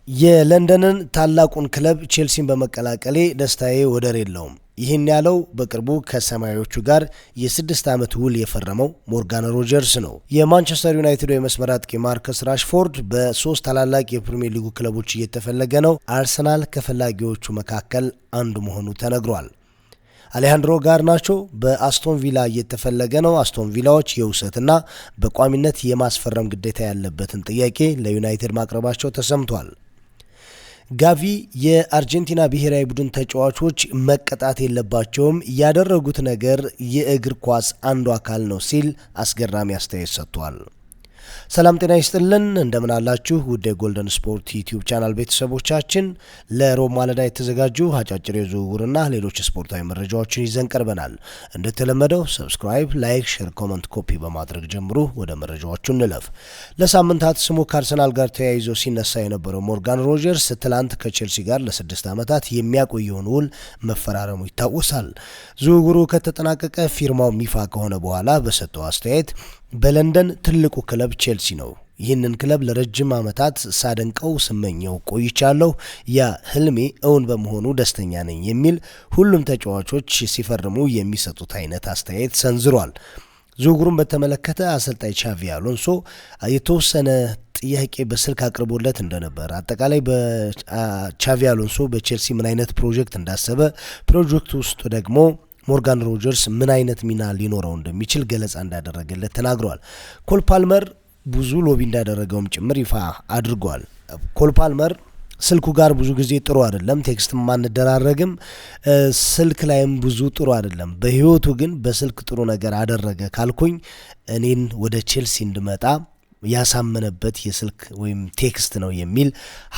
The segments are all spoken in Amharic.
የለንደንን ታላቁን ክለብ ቼልሲን በመቀላቀሌ ደስታዬ ወደር የለውም። ይህን ያለው በቅርቡ ከሰማያዊዎቹ ጋር የ6 ዓመት ውል የፈረመው ሞርጋን ሮጀርስ ነው። የማንቸስተር ዩናይትድ የመስመር አጥቂ ማርከስ ራሽፎርድ በ3 ታላላቅ የፕሪሚየር ሊጉ ክለቦች እየተፈለገ ነው። አርሰናል ከፈላጊዎቹ መካከል አንዱ መሆኑ ተነግሯል። አሌሃንድሮ ጋርናቾ በአስቶን ቪላ እየተፈለገ ነው። አስቶን ቪላዎች የውሰትና በቋሚነት የማስፈረም ግዴታ ያለበትን ጥያቄ ለዩናይትድ ማቅረባቸው ተሰምቷል። ጋቪ የአርጀንቲና ብሔራዊ ቡድን ተጫዋቾች መቀጣት የለባቸውም፣ ያደረጉት ነገር የእግር ኳስ አንዱ አካል ነው ሲል አስገራሚ አስተያየት ሰጥቷል። ሰላም ጤና ይስጥልን፣ እንደምን አላችሁ ውድ የጎልደን ስፖርት ዩቲዩብ ቻናል ቤተሰቦቻችን። ለሮብ ማለዳ የተዘጋጁ አጫጭር የዝውውርና ሌሎች ስፖርታዊ መረጃዎችን ይዘን ቀርበናል። እንደተለመደው ሰብስክራይብ፣ ላይክ፣ ሼር፣ ኮመንት፣ ኮፒ በማድረግ ጀምሩ። ወደ መረጃዎቹ እንለፍ። ለሳምንታት ስሙ ከአርሰናል ጋር ተያይዞ ሲነሳ የነበረው ሞርጋን ሮጀርስ ትላንት ከቼልሲ ጋር ለ6 ዓመታት የሚያቆየውን ውል መፈራረሙ ይታወሳል። ዝውውሩ ከተጠናቀቀ ፊርማው ይፋ ከሆነ በኋላ በሰጠው አስተያየት በለንደን ትልቁ ክለብ ቼልሲ ነው። ይህንን ክለብ ለረጅም ዓመታት ሳደንቀው ስመኘው ቆይቻለሁ። ያ ህልሜ እውን በመሆኑ ደስተኛ ነኝ የሚል ሁሉም ተጫዋቾች ሲፈርሙ የሚሰጡት አይነት አስተያየት ሰንዝሯል። ዝውውሩን በተመለከተ አሰልጣኝ ቻቪ አሎንሶ የተወሰነ ጥያቄ በስልክ አቅርቦለት እንደነበር፣ አጠቃላይ በቻቪ አሎንሶ በቼልሲ ምን አይነት ፕሮጀክት እንዳሰበ፣ ፕሮጀክቱ ውስጥ ደግሞ ሞርጋን ሮጀርስ ምን አይነት ሚና ሊኖረው እንደሚችል ገለጻ እንዳደረገለት ተናግሯል። ኮል ፓልመር ብዙ ሎቢ እንዳደረገውም ጭምር ይፋ አድርጓል። ኮል ፓልመር ስልኩ ጋር ብዙ ጊዜ ጥሩ አይደለም፣ ቴክስትም አንደራረግም፣ ስልክ ላይም ብዙ ጥሩ አይደለም። በህይወቱ ግን በስልክ ጥሩ ነገር አደረገ ካልኩኝ እኔን ወደ ቼልሲ እንድመጣ ያሳመነበት የስልክ ወይም ቴክስት ነው የሚል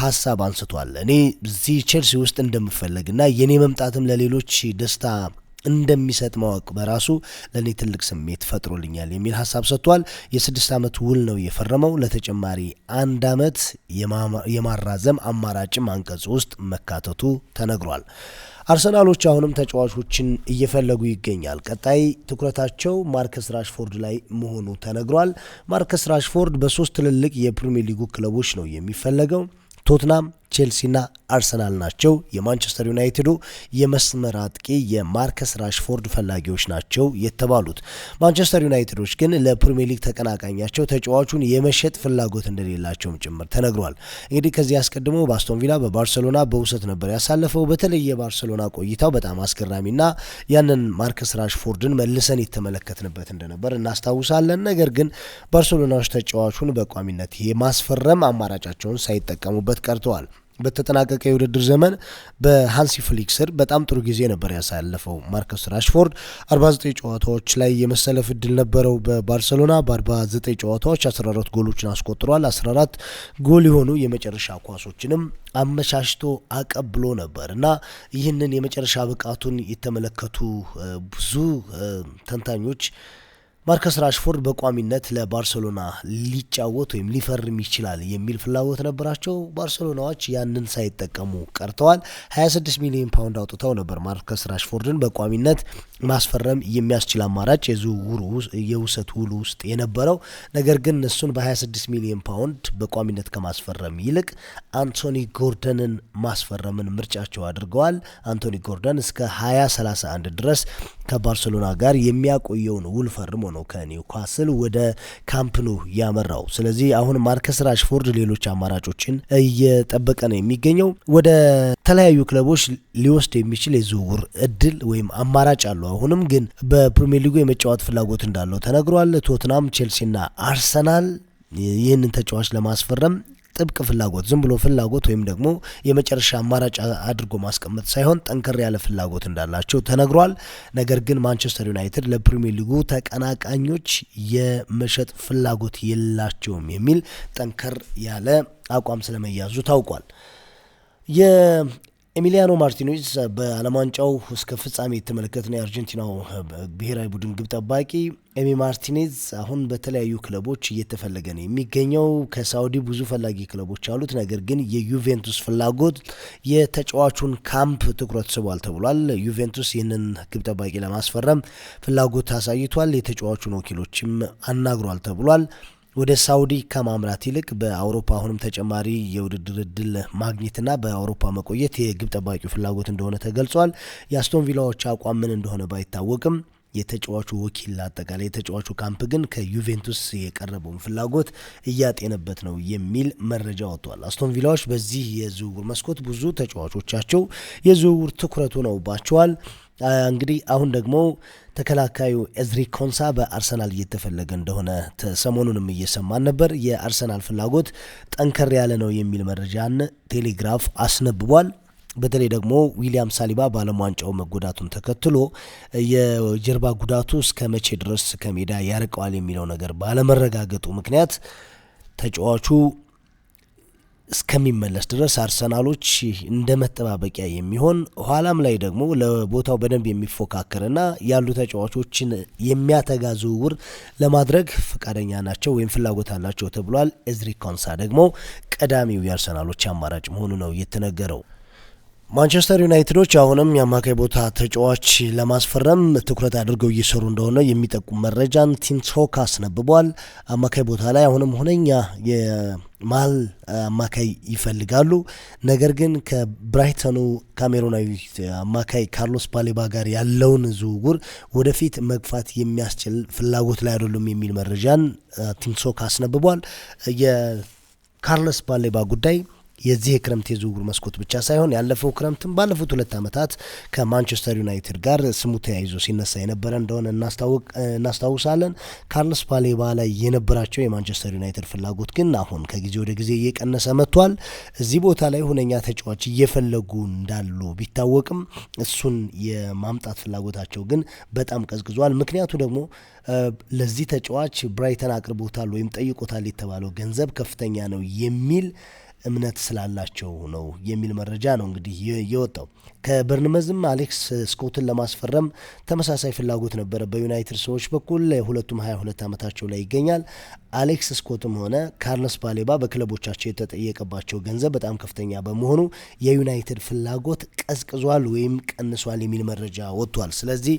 ሀሳብ አንስቷል። እኔ እዚህ ቼልሲ ውስጥ እንደምፈለግና የኔ መምጣትም ለሌሎች ደስታ እንደሚሰጥ ማወቅ በራሱ ለኔ ትልቅ ስሜት ፈጥሮልኛል የሚል ሀሳብ ሰጥቷል። የ6 ዓመት ውል ነው የፈረመው። ለተጨማሪ 1 ዓመት የማራዘም አማራጭም አንቀጽ ውስጥ መካተቱ ተነግሯል። አርሰናሎች አሁንም ተጫዋቾችን እየፈለጉ ይገኛል። ቀጣይ ትኩረታቸው ማርከስ ራሽፎርድ ላይ መሆኑ ተነግሯል። ማርከስ ራሽፎርድ በ3 ትልልቅ የፕሪሚየር ሊጉ ክለቦች ነው የሚፈለገው። ቶትናም፣ ቼልሲና አርሰናል ናቸው የማንቸስተር ዩናይትዱ የመስመር አጥቂ የማርከስ ራሽፎርድ ፈላጊዎች ናቸው የተባሉት። ማንቸስተር ዩናይትዶች ግን ለፕሪሚየር ሊግ ተቀናቃኛቸው ተጫዋቹን የመሸጥ ፍላጎት እንደሌላቸውም ጭምር ተነግሯል። እንግዲህ ከዚህ አስቀድሞ በአስቶን ቪላ፣ በባርሴሎና በውሰት ነበር ያሳለፈው። በተለይ የባርሴሎና ቆይታው በጣም አስገራሚና ያንን ማርከስ ራሽፎርድን መልሰን የተመለከትንበት እንደነበር እናስታውሳለን። ነገር ግን ባርሴሎናዎች ተጫዋቹን በቋሚነት የማስፈረም አማራጫቸውን ሳይጠቀሙበት ቀርተዋል። በተጠናቀቀ የውድድር ዘመን በሃንሲ ፍሊክ ስር በጣም ጥሩ ጊዜ ነበር ያሳለፈው ማርከስ ራሽፎርድ። 49 ጨዋታዎች ላይ የመሰለፍ እድል ነበረው በባርሴሎና። በ49 ጨዋታዎች 14 ጎሎችን አስቆጥሯል። 14 ጎል የሆኑ የመጨረሻ ኳሶችንም አመቻችቶ አቀብሎ ነበር እና ይህንን የመጨረሻ ብቃቱን የተመለከቱ ብዙ ተንታኞች ማርከስ ራሽፎርድ በቋሚነት ለባርሴሎና ሊጫወት ወይም ሊፈርም ይችላል የሚል ፍላጎት ነበራቸው። ባርሴሎናዎች ያንን ሳይጠቀሙ ቀርተዋል። 26 ሚሊዮን ፓውንድ አውጥተው ነበር ማርከስ ራሽፎርድን በቋሚነት ማስፈረም የሚያስችል አማራጭ የውሰት ውሉ ውስጥ የነበረው። ነገር ግን እሱን በ26 ሚሊዮን ፓውንድ በቋሚነት ከማስፈረም ይልቅ አንቶኒ ጎርደንን ማስፈረምን ምርጫቸው አድርገዋል። አንቶኒ ጎርደን እስከ 2031 ድረስ ከባርሴሎና ጋር የሚያቆየውን ውል ፈርሞ ነው ከኒውካስል ወደ ካምፕኑ ያመራው። ስለዚህ አሁን ማርከስ ራሽፎርድ ሌሎች አማራጮችን እየጠበቀ ነው የሚገኘው። ወደ ተለያዩ ክለቦች ሊወስድ የሚችል የዝውውር እድል ወይም አማራጭ አለው። አሁንም ግን በፕሪሚየር ሊጉ የመጫወት ፍላጎት እንዳለው ተነግሯል። ቶትናም፣ ቼልሲና አርሰናል ይህንን ተጫዋች ለማስፈረም ጥብቅ ፍላጎት፣ ዝም ብሎ ፍላጎት ወይም ደግሞ የመጨረሻ አማራጭ አድርጎ ማስቀመጥ ሳይሆን ጠንከር ያለ ፍላጎት እንዳላቸው ተነግሯል። ነገር ግን ማንቸስተር ዩናይትድ ለፕሪሚየር ሊጉ ተቀናቃኞች የመሸጥ ፍላጎት የላቸውም የሚል ጠንከር ያለ አቋም ስለመያዙ ታውቋል። ኤሚሊያኖ ማርቲኔዝ በዓለም ዋንጫው እስከ ፍጻሜ የተመለከትነው የአርጀንቲናው ብሔራዊ ቡድን ግብ ጠባቂ ኤሚ ማርቲኔዝ አሁን በተለያዩ ክለቦች እየተፈለገ ነው የሚገኘው። ከሳውዲ ብዙ ፈላጊ ክለቦች አሉት። ነገር ግን የዩቬንቱስ ፍላጎት የተጫዋቹን ካምፕ ትኩረት ስቧል ተብሏል። ዩቬንቱስ ይህንን ግብ ጠባቂ ለማስፈረም ፍላጎት አሳይቷል። የተጫዋቹን ወኪሎችም አናግሯል ተብሏል። ወደ ሳውዲ ከማምራት ይልቅ በአውሮፓ አሁንም ተጨማሪ የውድድር እድል ማግኘትና በአውሮፓ መቆየት የግብ ጠባቂው ፍላጎት እንደሆነ ተገልጿል። የአስቶን ቪላዎች አቋም ምን እንደሆነ ባይታወቅም የተጫዋቹ ወኪል አጠቃላይ የተጫዋቹ ካምፕ ግን ከዩቬንቱስ የቀረበውን ፍላጎት እያጤነበት ነው የሚል መረጃ ወጥቷል። አስቶን ቪላዎች በዚህ የዝውውር መስኮት ብዙ ተጫዋቾቻቸው የዝውውር ትኩረቱ ነውባቸዋል። እንግዲህ አሁን ደግሞ ተከላካዩ ኤዝሪ ኮንሳ በአርሰናል እየተፈለገ እንደሆነ ሰሞኑንም እየሰማን ነበር። የአርሰናል ፍላጎት ጠንከር ያለ ነው የሚል መረጃን ቴሌግራፍ አስነብቧል። በተለይ ደግሞ ዊሊያም ሳሊባ በዓለም ዋንጫው መጎዳቱን ተከትሎ የጀርባ ጉዳቱ እስከ መቼ ድረስ ከሜዳ ያርቀዋል የሚለው ነገር ባለመረጋገጡ ምክንያት ተጫዋቹ እስከሚመለስ ድረስ አርሰናሎች እንደ መጠባበቂያ የሚሆን ኋላም ላይ ደግሞ ለቦታው በደንብ የሚፎካከርና ያሉ ተጫዋቾችን የሚያተጋ ዝውውር ለማድረግ ፈቃደኛ ናቸው ወይም ፍላጎት አላቸው ተብሏል። ኤዝሪ ኮንሳ ደግሞ ቀዳሚው የአርሰናሎች አማራጭ መሆኑ ነው የተነገረው። ማንቸስተር ዩናይትዶች አሁንም የአማካይ ቦታ ተጫዋች ለማስፈረም ትኩረት አድርገው እየሰሩ እንደሆነ የሚጠቁም መረጃን ቲም ቶክ አስነብቧል። አማካይ ቦታ ላይ አሁንም ሁነኛ የመሀል አማካይ ይፈልጋሉ። ነገር ግን ከብራይተኑ ካሜሩናዊ አማካይ ካርሎስ ባሌባ ጋር ያለውን ዝውውር ወደፊት መግፋት የሚያስችል ፍላጎት ላይ አይደሉም የሚል መረጃን ቲም ቶክ አስነብቧል። የካርሎስ ባሌባ ጉዳይ የዚህ የክረምት የዝውውር መስኮት ብቻ ሳይሆን ያለፈው ክረምትም ባለፉት 2 ዓመታት ከማንቸስተር ዩናይትድ ጋር ስሙ ተያይዞ ሲነሳ የነበረ እንደሆነ እናስታውሳለን። ካርሎስ ባሌባ ላይ የነበራቸው የማንቸስተር ዩናይትድ ፍላጎት ግን አሁን ከጊዜ ወደ ጊዜ እየቀነሰ መጥቷል። እዚህ ቦታ ላይ ሁነኛ ተጫዋች እየፈለጉ እንዳሉ ቢታወቅም እሱን የማምጣት ፍላጎታቸው ግን በጣም ቀዝቅዟል። ምክንያቱ ደግሞ ለዚህ ተጫዋች ብራይተን አቅርቦታል ወይም ጠይቆታል የተባለው ገንዘብ ከፍተኛ ነው የሚል እምነት ስላላቸው ነው የሚል መረጃ ነው እንግዲህ የወጣው። ከበርንመዝም አሌክስ ስኮትን ለማስፈረም ተመሳሳይ ፍላጎት ነበረ በዩናይትድ ሰዎች በኩል። ሁለቱም 22 ዓመታቸው ላይ ይገኛል። አሌክስ ስኮትም ሆነ ካርሎስ ባሌባ በክለቦቻቸው የተጠየቀባቸው ገንዘብ በጣም ከፍተኛ በመሆኑ የዩናይትድ ፍላጎት ቀዝቅዟል ወይም ቀንሷል የሚል መረጃ ወጥቷል። ስለዚህ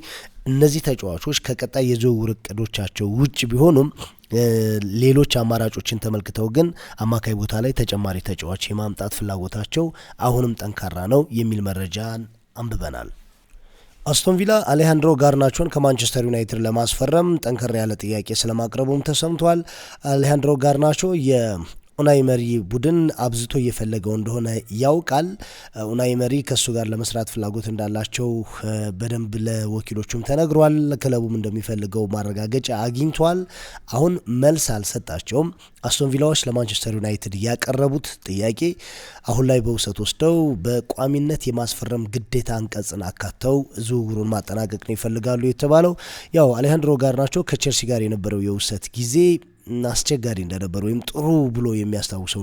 እነዚህ ተጫዋቾች ከቀጣይ የዝውውር እቅዶቻቸው ውጭ ቢሆኑም ሌሎች አማራጮችን ተመልክተው ግን አማካይ ቦታ ላይ ተጨማሪ ተጫዋች የማምጣት ፍላጎታቸው አሁንም ጠንካራ ነው የሚል መረጃን አንብበናል። አስቶን ቪላ አሌሃንድሮ ጋርናቾን ከማንቸስተር ዩናይትድ ለማስፈረም ጠንከር ያለ ጥያቄ ስለማቅረቡም ተሰምቷል። አሌሃንድሮ ጋርናቾ ኡናይ መሪ ቡድን አብዝቶ እየፈለገው እንደሆነ ያውቃል። ኡናይ መሪ ከሱ ጋር ለመስራት ፍላጎት እንዳላቸው በደንብ ለወኪሎቹም ተነግሯል። ክለቡም እንደሚፈልገው ማረጋገጫ አግኝቷል። አሁን መልስ አልሰጣቸውም። አስቶን ቪላዎች ለማንቸስተር ዩናይትድ ያቀረቡት ጥያቄ አሁን ላይ በውሰት ወስደው በቋሚነት የማስፈረም ግዴታ አንቀጽን አካተው ዝውውሩን ማጠናቀቅ ነው ይፈልጋሉ የተባለው። ያው አሌሃንድሮ ጋርናቾ ከቼልሲ ጋር የነበረው የውሰት ጊዜ አስቸጋሪ እንደነበር ወይም ጥሩ ብሎ የሚያስታውሰው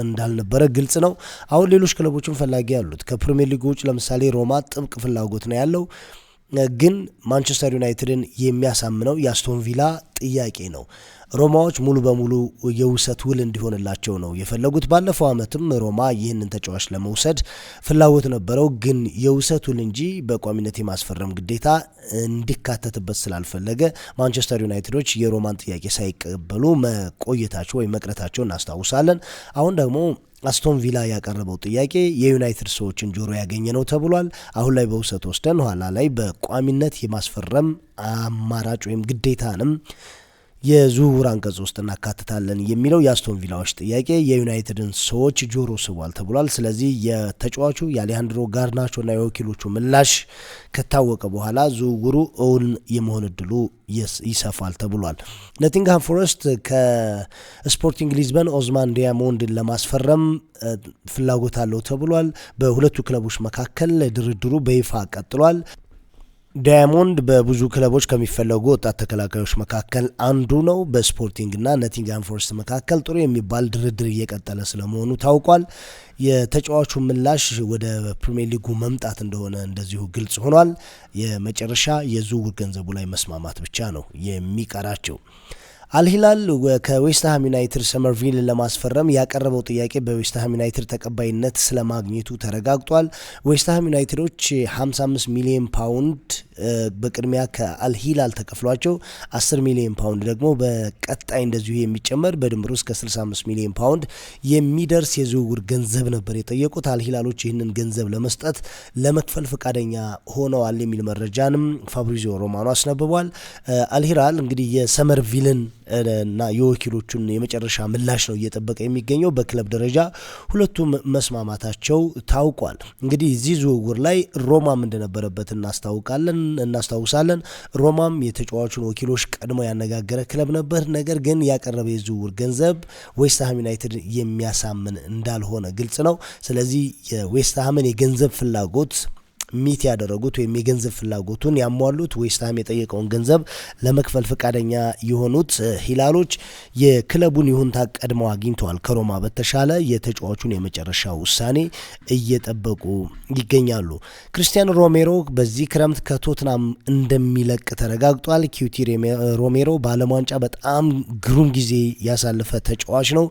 እንዳልነበረ ግልጽ ነው። አሁን ሌሎች ክለቦችን ፈላጊ ያሉት ከፕሪሚየር ሊግ ውጭ ለምሳሌ ሮማ ጥብቅ ፍላጎት ነው ያለው። ግን ማንቸስተር ዩናይትድን የሚያሳምነው የአስቶን ቪላ ጥያቄ ነው። ሮማዎች ሙሉ በሙሉ የውሰት ውል እንዲሆንላቸው ነው የፈለጉት። ባለፈው ዓመትም ሮማ ይህንን ተጫዋች ለመውሰድ ፍላጎት ነበረው። ግን የውሰት ውል እንጂ በቋሚነት የማስፈረም ግዴታ እንዲካተትበት ስላልፈለገ ማንቸስተር ዩናይትዶች የሮማን ጥያቄ ሳይቀበሉ መቆየታቸው ወይም መቅረታቸው እናስታውሳለን። አሁን ደግሞ አስቶን ቪላ ያቀረበው ጥያቄ የዩናይትድ ሰዎችን ጆሮ ያገኘ ነው ተብሏል። አሁን ላይ በውሰት ወስደን ኋላ ላይ በቋሚነት የማስፈረም አማራጭ ወይም ግዴታንም የዝውውር አንቀጽ ውስጥ እናካትታለን የሚለው የአስቶን ቪላዎች ጥያቄ የዩናይትድን ሰዎች ጆሮ ስቧል ተብሏል። ስለዚህ የተጫዋቹ የአሌሃንድሮ ጋርናቾና የወኪሎቹ ምላሽ ከታወቀ በኋላ ዝውውሩ እውን የመሆን እድሉ ይሰፋል ተብሏል። ኖቲንግሃም ፎረስት ከስፖርቲንግ ሊዝበን ኦዝማን ዲያሞንድን ለማስፈረም ፍላጎት አለው ተብሏል። በሁለቱ ክለቦች መካከል ድርድሩ በይፋ ቀጥሏል። ዳያሞንድ በብዙ ክለቦች ከሚፈለጉ ወጣት ተከላካዮች መካከል አንዱ ነው። በስፖርቲንግና ኖቲንግሃም ፎረስት መካከል ጥሩ የሚባል ድርድር እየቀጠለ ስለመሆኑ ታውቋል። የተጫዋቹ ምላሽ ወደ ፕሪሚየር ሊጉ መምጣት እንደሆነ እንደዚሁ ግልጽ ሆኗል። የመጨረሻ የዝውውር ገንዘቡ ላይ መስማማት ብቻ ነው የሚቀራቸው። አልሂላል ከዌስትሃም ዩናይትድ ሰመርቪል ለማስፈረም ያቀረበው ጥያቄ በዌስትሃም ዩናይትድ ተቀባይነት ስለማግኘቱ ተረጋግጧል። ዌስትሃም ዩናይትዶች 55 ሚሊዮን ፓውንድ በቅድሚያ ከአልሂላል ተከፍሏቸው 10 ሚሊዮን ፓውንድ ደግሞ በቀጣይ እንደዚሁ የሚጨመር በድምሩ እስከ 65 ሚሊዮን ፓውንድ የሚደርስ የዝውውር ገንዘብ ነበር የጠየቁት። አልሂላሎች ይህንን ገንዘብ ለመስጠት ለመክፈል ፈቃደኛ ሆነዋል የሚል መረጃንም ፋብሪዚዮ ሮማኖ አስነብቧል። አልሂላል እንግዲህ የሰመርቪልን እና የወኪሎቹን የመጨረሻ ምላሽ ነው እየጠበቀ የሚገኘው። በክለብ ደረጃ ሁለቱም መስማማታቸው ታውቋል። እንግዲህ እዚህ ዝውውር ላይ ሮማም እንደነበረበት እናስታውሳለን። ሮማም የተጫዋቹን ወኪሎች ቀድሞ ያነጋገረ ክለብ ነበር። ነገር ግን ያቀረበ የዝውውር ገንዘብ ዌስትሃም ዩናይትድ የሚያሳምን እንዳልሆነ ግልጽ ነው። ስለዚህ የዌስትሃምን የገንዘብ ፍላጎት ሚት ያደረጉት ወይም የገንዘብ ፍላጎቱን ያሟሉት ዌስትሃም የጠየቀውን ገንዘብ ለመክፈል ፈቃደኛ የሆኑት ሂላሎች የክለቡን ይሁንታ ቀድመው አግኝተዋል። ከሮማ በተሻለ የተጫዋቹን የመጨረሻ ውሳኔ እየጠበቁ ይገኛሉ። ክሪስቲያን ሮሜሮ በዚህ ክረምት ከቶትናም እንደሚለቅ ተረጋግጧል። ኪዩቲ ሮሜሮ በዓለም ዋንጫ በጣም ግሩም ጊዜ ያሳለፈ ተጫዋች ነው።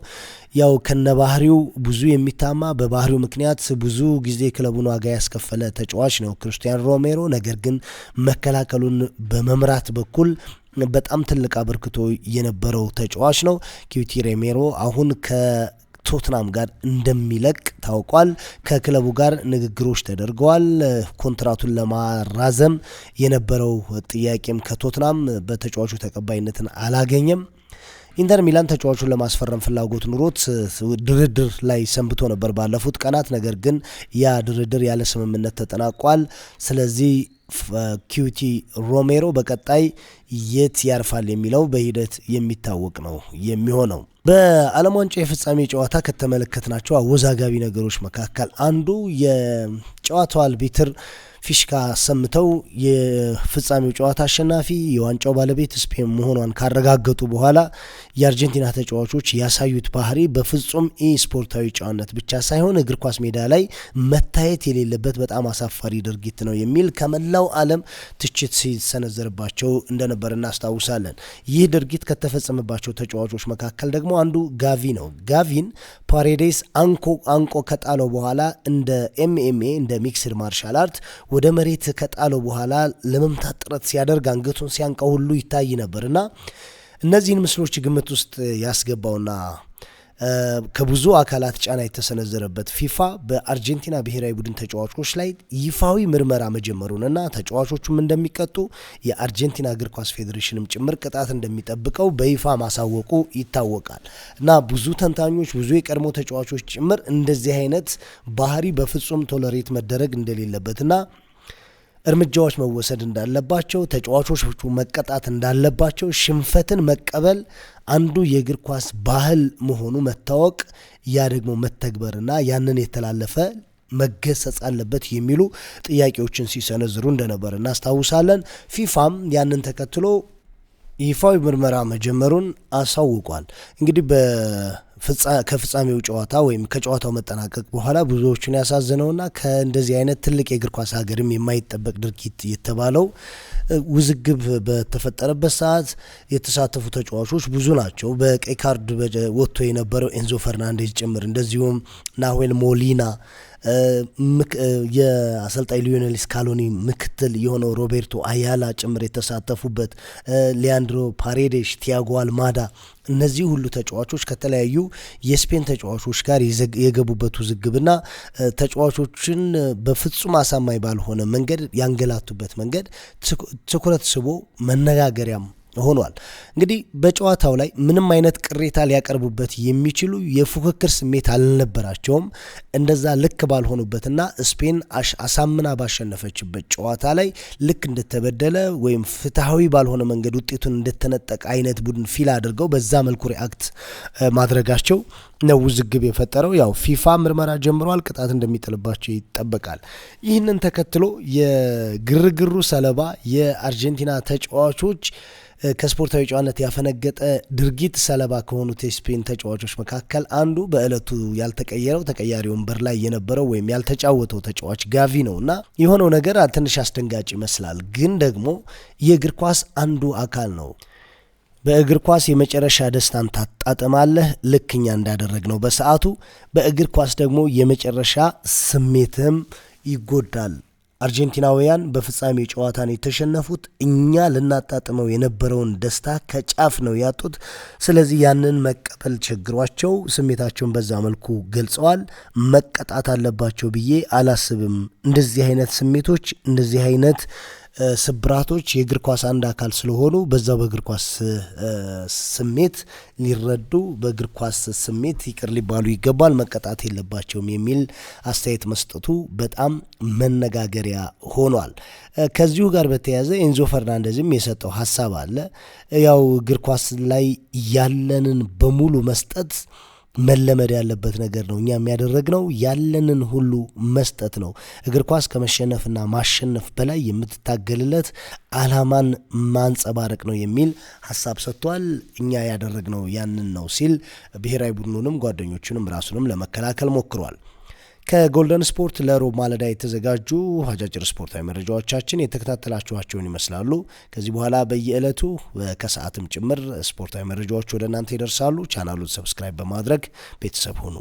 ያው ከነባህሪው ብዙ የሚታማ በባህሪው ምክንያት ብዙ ጊዜ ክለቡን ዋጋ ያስከፈለ ተጫዋች ነው ክሪስቲያን ሮሜሮ። ነገር ግን መከላከሉን በመምራት በኩል በጣም ትልቅ አበርክቶ የነበረው ተጫዋች ነው። ኪዩቲ ሮሜሮ አሁን ከቶትናም ጋር እንደሚለቅ ታውቋል። ከክለቡ ጋር ንግግሮች ተደርገዋል። ኮንትራቱን ለማራዘም የነበረው ጥያቄም ከቶትናም በተጫዋቹ ተቀባይነትን አላገኘም። ኢንተር ሚላን ተጫዋቹን ለማስፈረም ፍላጎት ኑሮት ድርድር ላይ ሰንብቶ ነበር ባለፉት ቀናት። ነገር ግን ያ ድርድር ያለ ስምምነት ተጠናቋል። ስለዚህ ኪዩቲ ሮሜሮ በቀጣይ የት ያርፋል የሚለው በሂደት የሚታወቅ ነው የሚሆነው። በዓለም ዋንጫ የፍጻሜ ጨዋታ ከተመለከትናቸው አወዛጋቢ ነገሮች መካከል አንዱ የጨዋታው አልቢትር ፊሽካ ሰምተው የፍጻሜው ጨዋታ አሸናፊ የዋንጫው ባለቤት ስፔን መሆኗን ካረጋገጡ በኋላ የአርጀንቲና ተጫዋቾች ያሳዩት ባህሪ በፍጹም ስፖርታዊ ጨዋነት ብቻ ሳይሆን እግር ኳስ ሜዳ ላይ መታየት የሌለበት በጣም አሳፋሪ ድርጊት ነው የሚል ከመላው ዓለም ትችት ሲሰነዘርባቸው እንደነበር እናስታውሳለን። ይህ ድርጊት ከተፈጸመባቸው ተጫዋቾች መካከል ደግሞ አንዱ ጋቪ ነው። ጋቪን ፓሬዴስ አንቆ ከጣለው በኋላ እንደ ኤምኤምኤ እንደ ሚክስድ ማርሻል አርት ወደ መሬት ከጣለው በኋላ ለመምታት ጥረት ሲያደርግ አንገቱን ሲያንቀው ሁሉ ይታይ ነበርና እነዚህን ምስሎች ግምት ውስጥ ያስገባውና ከብዙ አካላት ጫና የተሰነዘረበት ፊፋ በአርጀንቲና ብሔራዊ ቡድን ተጫዋቾች ላይ ይፋዊ ምርመራ መጀመሩንና ተጫዋቾቹም እንደሚቀጡ የአርጀንቲና እግር ኳስ ፌዴሬሽንም ጭምር ቅጣት እንደሚጠብቀው በይፋ ማሳወቁ ይታወቃል። እና ብዙ ተንታኞች ብዙ የቀድሞ ተጫዋቾች ጭምር እንደዚህ አይነት ባህሪ በፍጹም ቶለሬት መደረግ እንደሌለበትና እርምጃዎች መወሰድ እንዳለባቸው ተጫዋቾቹ መቀጣት እንዳለባቸው ሽንፈትን መቀበል አንዱ የእግር ኳስ ባህል መሆኑ መታወቅ ያ ደግሞ መተግበርና ያንን የተላለፈ መገሰጽ አለበት የሚሉ ጥያቄዎችን ሲሰነዝሩ እንደነበር እናስታውሳለን። ፊፋም ያንን ተከትሎ ይፋዊ ምርመራ መጀመሩን አሳውቋል። እንግዲህ ከፍጻሜው ጨዋታ ወይም ከጨዋታው መጠናቀቅ በኋላ ብዙዎችን ያሳዝነውና ከእንደዚህ አይነት ትልቅ የእግር ኳስ ሀገርም የማይጠበቅ ድርጊት የተባለው ውዝግብ በተፈጠረበት ሰዓት የተሳተፉ ተጫዋቾች ብዙ ናቸው። በቀይ ካርድ ወጥቶ የነበረው ኤንዞ ፈርናንዴዝ ጭምር እንደዚሁም ናሁኤል ሞሊና የአሰልጣኝ ሊዮኔል ስካሎኒ ምክትል የሆነው ሮቤርቶ አያላ ጭምር የተሳተፉበት ሊያንድሮ ፓሬዴሽ፣ ቲያጎ አልማዳ እነዚህ ሁሉ ተጫዋቾች ከተለያዩ የስፔን ተጫዋቾች ጋር የገቡበት ውዝግብና ተጫዋቾችን በፍጹም አሳማኝ ባልሆነ መንገድ ያንገላቱበት መንገድ ትኩረት ስቦ መነጋገሪያም ሆኗል። እንግዲህ በጨዋታው ላይ ምንም አይነት ቅሬታ ሊያቀርቡበት የሚችሉ የፉክክር ስሜት አልነበራቸውም። እንደዛ ልክ ባልሆኑበትና ስፔን አሳምና ባሸነፈችበት ጨዋታ ላይ ልክ እንደተበደለ ወይም ፍትሃዊ ባልሆነ መንገድ ውጤቱን እንደተነጠቀ አይነት ቡድን ፊል አድርገው በዛ መልኩ ሪአክት ማድረጋቸው ነው ውዝግብ የፈጠረው። ያው ፊፋ ምርመራ ጀምሯል፣ ቅጣት እንደሚጥልባቸው ይጠበቃል። ይህንን ተከትሎ የግርግሩ ሰለባ የአርጀንቲና ተጫዋቾች ከስፖርታዊ ጨዋነት ያፈነገጠ ድርጊት ሰለባ ከሆኑት የስፔን ተጫዋቾች መካከል አንዱ በእለቱ ያልተቀየረው ተቀያሪ ወንበር ላይ የነበረው ወይም ያልተጫወተው ተጫዋች ጋቪ ነውና የሆነው ነገር ትንሽ አስደንጋጭ ይመስላል። ግን ደግሞ የእግር ኳስ አንዱ አካል ነው። በእግር ኳስ የመጨረሻ ደስታን ታጣጥማለህ ልክኛ እንዳደረግነው በሰዓቱ በእግር ኳስ ደግሞ የመጨረሻ ስሜትም ይጎዳል። አርጀንቲናውያን በፍጻሜ ጨዋታን የተሸነፉት እኛ ልናጣጥመው የነበረውን ደስታ ከጫፍ ነው ያጡት። ስለዚህ ያንን መቀበል ቸግሯቸው ስሜታቸውን በዛ መልኩ ገልጸዋል። መቀጣት አለባቸው ብዬ አላስብም። እንደዚህ አይነት ስሜቶች እንደዚህ አይነት ስብራቶች የእግር ኳስ አንድ አካል ስለሆኑ በዛው በእግር ኳስ ስሜት ሊረዱ በእግር ኳስ ስሜት ይቅር ሊባሉ ይገባል፣ መቀጣት የለባቸውም የሚል አስተያየት መስጠቱ በጣም መነጋገሪያ ሆኗል። ከዚሁ ጋር በተያያዘ ኤንዞ ፈርናንዴዝም የሰጠው ሀሳብ አለ። ያው እግር ኳስ ላይ ያለንን በሙሉ መስጠት መለመድ ያለበት ነገር ነው። እኛ የሚያደረግነው ያለንን ሁሉ መስጠት ነው። እግር ኳስ ከመሸነፍና ማሸነፍ በላይ የምትታገልለት አላማን ማንጸባረቅ ነው የሚል ሀሳብ ሰጥቷል። እኛ ያደረግነው ያንን ነው ሲል ብሔራዊ ቡድኑንም ጓደኞቹንም ራሱንም ለመከላከል ሞክሯል። ከጎልደን ስፖርት ለሮብ ማለዳ የተዘጋጁ አጫጭር ስፖርታዊ መረጃዎቻችን የተከታተላችኋቸውን ይመስላሉ። ከዚህ በኋላ በየዕለቱ ከሰዓትም ጭምር ስፖርታዊ መረጃዎች ወደ እናንተ ይደርሳሉ። ቻናሉን ሰብስክራይብ በማድረግ ቤተሰብ ሁኑ።